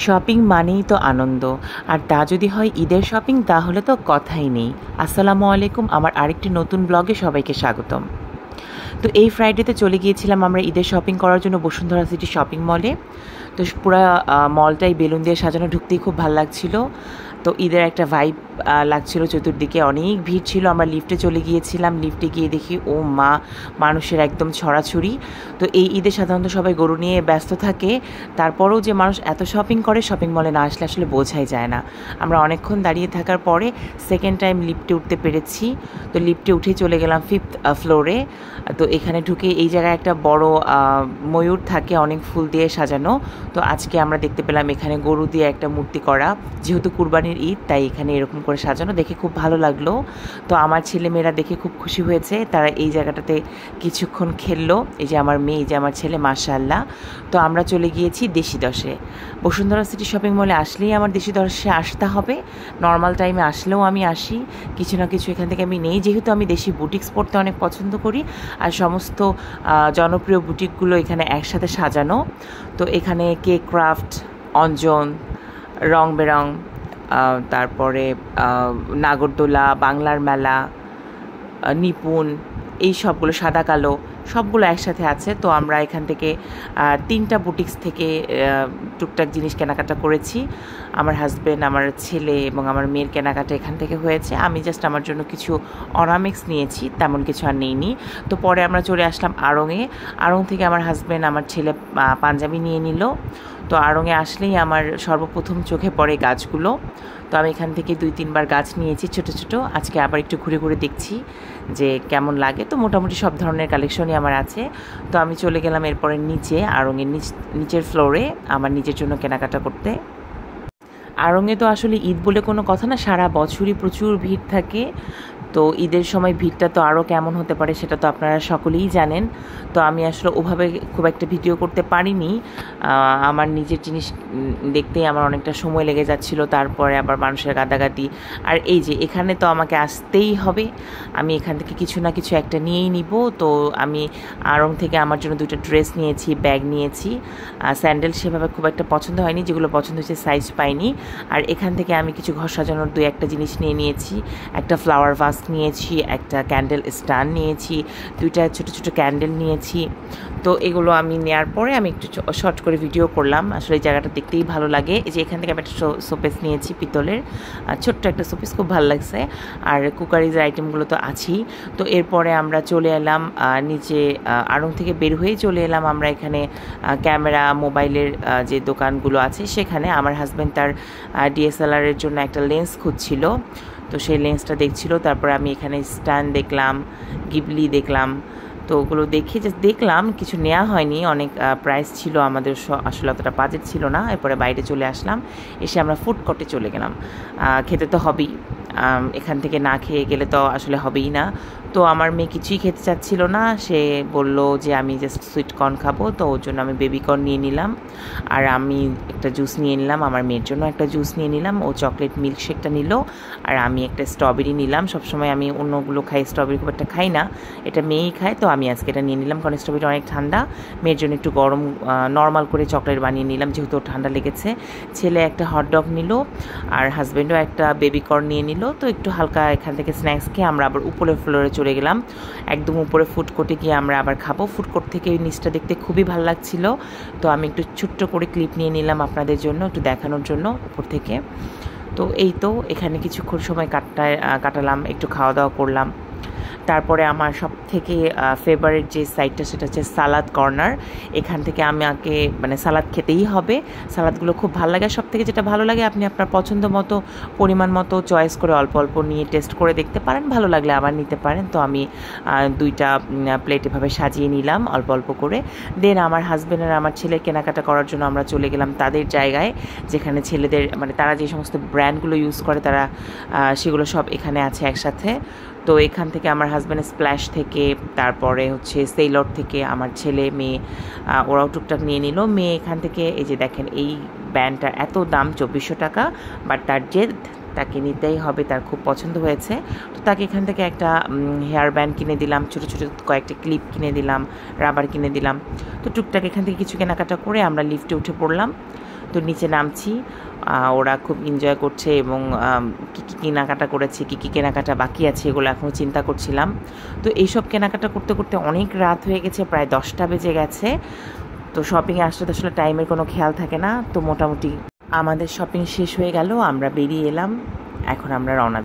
Shopping মানেই তো আনন্দ, আর তা যদি হয় ঈদের শপিং তাহলে তো কথাই নেই। আসসালামু আলাইকুম, আমার আরেকটি নতুন ব্লগে সবাইকে স্বাগতম। তো এই ফ্রাইডেতে চলে গিয়েছিলাম আমরা ঈদের শপিং করার জন্য বসুন্ধরা সিটি শপিং মলে। তো পুরা মলটাই বেলুন দিয়ে সাজানো, ঢুকতেই খুব ভালো লাগছিল। তো ঈদের একটা ভাইব লাগছিল, চতুর্দিকে অনেক ভিড় ছিল। আমরা লিফটে চলে গিয়েছিলাম, লিফটে গিয়ে দেখি ও মা, মানুষের একদম ছড়াছড়ি। তো এই ঈদে সাধারণত সবাই গরু নিয়ে ব্যস্ত থাকে, তারপরেও যে মানুষ এত শপিং করে, শপিং মলে না আসলে আসলে বোঝাই যায় না। আমরা অনেকক্ষণ দাঁড়িয়ে থাকার পরে সেকেন্ড টাইম লিফটে উঠতে পেরেছি। তো লিফটে উঠে চলে গেলাম 5th ফ্লোরে। তো এখানে ঢুকে এই জায়গায় একটা বড় ময়ূর থাকে, অনেক ফুল দিয়ে সাজানো। তো আজকে আমরা দেখতে পেলাম এখানে গরু দিয়ে একটা মূর্তি করা, যেহেতু কুরবানির ঈদ তাই এখানে এরকম করে সাজানো, দেখে খুব ভালো লাগলো। তো আমার ছেলেমেয়েরা দেখে খুব খুশি হয়েছে, তারা এই জায়গাটাতে কিছুক্ষণ খেললো। এই যে আমার মেয়ে, এই যে আমার ছেলে, মাশাআল্লাহ। তো আমরা চলে গিয়েছি দেশি দশে। বসুন্ধরা সিটি শপিং মলে আসলেই আমার দেশি দশে আসতে হবে। নর্মাল টাইমে আসলেও আমি আসি, কিছু না কিছু এখান থেকে আমি নেই, যেহেতু আমি দেশি বুটিক্স পরতে অনেক পছন্দ করি। আর সমস্ত জনপ্রিয় বুটিকগুলো এখানে একসাথে সাজানো। তো এখানে কেক ক্রাফট, অঞ্জন, রং বেরং, তারপরে নাগরদোলা, বাংলার মেলা, নিপুণ, এই সবগুলো সাদা কালো সবগুলো একসাথে আছে। তো আমরা এখান থেকে 3টা বুটিক্স থেকে টুকটাক জিনিস কেনাকাটা করেছি। আমার হাজব্যান্ড, আমার ছেলে এবং আমার মেয়ের কেনাকাটা এখান থেকে হয়েছে। আমি জাস্ট আমার জন্য কিছু অর্নামেন্টস নিয়েছি, তেমন কিছু আর নেইনি। তো পরে আমরা চলে আসলাম আড়ংয়ে। আড়ং থেকে আমার হাজব্যান্ড, আমার ছেলে পাঞ্জাবি নিয়ে নিল। তো আড়ংয়ে আসলেই আমার সর্বপ্রথম চোখে পড়ে গাছগুলো। তো আমি এখান থেকে 2-3বার গাছ নিয়েছি ছোটো ছোটো। আজকে আবার একটু ঘুরে ঘুরে দেখছি যে কেমন লাগে। তো মোটামুটি সব ধরনের কালেকশনই আমার আছে। তো আমি চলে গেলাম এরপরে নিচে, আড়ংয়ের নিচের ফ্লোরে আমার নিজের জন্য কেনাকাটা করতে। আড়ংয়ে তো আসলে ঈদ বলে কোনো কথা না, সারা বছরই প্রচুর ভিড় থাকে। তো ঈদের সময় ভিড়টা তো আরও কেমন হতে পারে সেটা তো আপনারা সকলেই জানেন। তো আমি আসলে ওভাবে খুব একটা ভিডিও করতে পারিনি। আমার নিজের জিনিস দেখতেই আমার অনেকটা সময় লেগে যাচ্ছিল, তারপরে আবার মানুষের গাদাগাদি। আর এই যে এখানে তো আমাকে আসতেই হবে, আমি এখান থেকে কিছু না কিছু একটা নিয়েই নিব। তো আমি আড়ং থেকে আমার জন্য 2টা ড্রেস নিয়েছি, ব্যাগ নিয়েছি। স্যান্ডেল সেভাবে খুব একটা পছন্দ হয়নি, যেগুলো পছন্দ হয়েছে সাইজ পাইনি। আর এখান থেকে আমি কিছু ঘর সাজানোর 2-1টা জিনিস নিয়ে নিয়েছি। একটা ফ্লাওয়ার ভাস নিয়েছি, একটা ক্যান্ডেল স্ট্যান্ড নিয়েছি, 2টা ছোটো ছোটো ক্যান্ডেল নিয়েছি। তো এগুলো আমি নেওয়ার পরে আমি একটু শর্ট করে ভিডিও করলাম। আসলে এই জায়গাটা দেখতেই ভালো লাগে। এই যে এখান থেকে আমি একটা শোপিস নিয়েছি, পিতলের ছোট্ট একটা শোপিস, খুব ভালো লাগছে। আর কুকারিজের আইটেমগুলো তো আছেই। তো এরপরে আমরা চলে এলাম নিচে, আড়ং থেকে বের হয়ে চলে এলাম আমরা এখানে ক্যামেরা, মোবাইলের যে দোকানগুলো আছে সেখানে। আমার হাজব্যান্ড তার ডিএসএলআরের জন্য একটা লেন্স খুঁজছিল, তো সেই লেন্সটা দেখছিল। তারপর আমি এখানে স্ট্যান্ড দেখলাম, গিবলি দেখলাম। তো ওগুলো দেখে জাস্ট দেখলাম, কিছু নেওয়া হয়নি, অনেক প্রাইস ছিল, আমাদের আসলে অতটা বাজেট ছিল না। এরপরে বাইরে চলে আসলাম, এসে আমরা ফুড কোর্টে চলে গেলাম। খেতে তো হবেই, এখান থেকে না খেয়ে গেলে তো আসলে হবেই না। তো আমার মেয়ে কিছুই খেতে চাচ্ছিল না, সে বলল যে আমি জাস্ট সুইট কর্ন খাবো। তো ওর জন্য আমি বেবি কর্ন নিয়ে নিলাম, আর আমি একটা জুস নিয়ে নিলাম, আমার মেয়ের জন্য একটা জুস নিয়ে নিলাম। ও চকলেট মিল্কশেকটা নিল, আর আমি একটা স্ট্রবেরি নিলাম। সবসময় আমি অন্যগুলো খাই, স্ট্রবেরি খুব একটা খাই না, এটা মেয়েই খায়। তো আমি আজকে এটা নিয়ে নিলাম, কারণ স্ট্রবেরি অনেক ঠান্ডা। মেয়ের জন্য একটু গরম নর্মাল করে চকলেট বানিয়ে নিলাম, যেহেতু ঠান্ডা লেগেছে। ছেলে একটা হটডগ নিল, আর হাজব্যান্ডও একটা বেবি কর্ন নিয়ে নিল। তো একটু হালকা এখান থেকে স্ন্যাক্স খেয়ে আমরা আবার উপরের ফ্লোরে চলে গেলাম। একদম উপরে ফুড কোর্টে গিয়ে আমরা আবার খাবো। ফুড কোর্ট থেকে এই নিচটা দেখতে খুবই ভালো লাগছিল। তো আমি একটু ছোট্ট করে ক্লিপ নিয়ে নিলাম আপনাদের জন্য, একটু দেখানোর জন্য উপর থেকে। তো এই তো এখানে কিছুক্ষণ সময় কাটালাম, একটু খাওয়া দাওয়া করলাম। তারপরে আমার সব থেকে ফেভারিট যে সাইডটা সেটা হচ্ছে সালাদ কর্নার। এখান থেকে আমাকে মানে সালাদ খেতেই হবে, সালাদগুলো খুব ভালো লাগে। সব থেকে যেটা ভালো লাগে, আপনি আপনার পছন্দ মতো পরিমাণ মতো চয়েস করে অল্প অল্প নিয়ে টেস্ট করে দেখতে পারেন, ভালো লাগলে আবার নিতে পারেন। তো আমি 2টা প্লেট এভাবে সাজিয়ে নিলাম অল্প অল্প করে। দেন আমার হাজব্যান্ড আর আমার ছেলের কেনাকাটা করার জন্য আমরা চলে গেলাম তাদের জায়গায়, যেখানে ছেলেদের মানে তারা যে সমস্ত ব্র্যান্ডগুলো ইউজ করে তারা সেগুলো সব এখানে আছে একসাথে। তো এখান থেকে আমার হাজব্যান্ড স্প্ল্যাশ থেকে, তারপরে হচ্ছে সেইলর থেকে আমার ছেলে মেয়ে ওরাও টুকটাক নিয়ে নিল। মেয়ে এখান থেকে এই যে দেখেন, এই ব্যান্ডটা এত দাম 2400 টাকা, বাট তার জেদ তাকে নিতেই হবে, তার খুব পছন্দ হয়েছে। তো তাকে এখান থেকে একটা হেয়ার ব্যান্ড কিনে দিলাম, ছোটো ছোটো কয়েকটা ক্লিপ কিনে দিলাম, রাবার কিনে দিলাম। তো টুকটাক এখান থেকে কিছু কেনাকাটা করে আমরা লিফটে উঠে পড়লাম। তো নিচে নামছি, ওরা খুব এনজয় করছে এবং কী কী কেনাকাটা করেছে, কী কী কেনাকাটা বাকি আছে এগুলো এখনও চিন্তা করছিলাম। তো এইসব কেনাকাটা করতে করতে অনেক রাত হয়ে গেছে, প্রায় 10টা বেজে গেছে। তো শপিংয়ে আসলে তো আসলে টাইমের কোনো খেয়াল থাকে না। তো মোটামুটি আমাদের শপিং শেষ হয়ে গেল, আমরা বেরিয়ে এলাম, এখন আমরা রওনা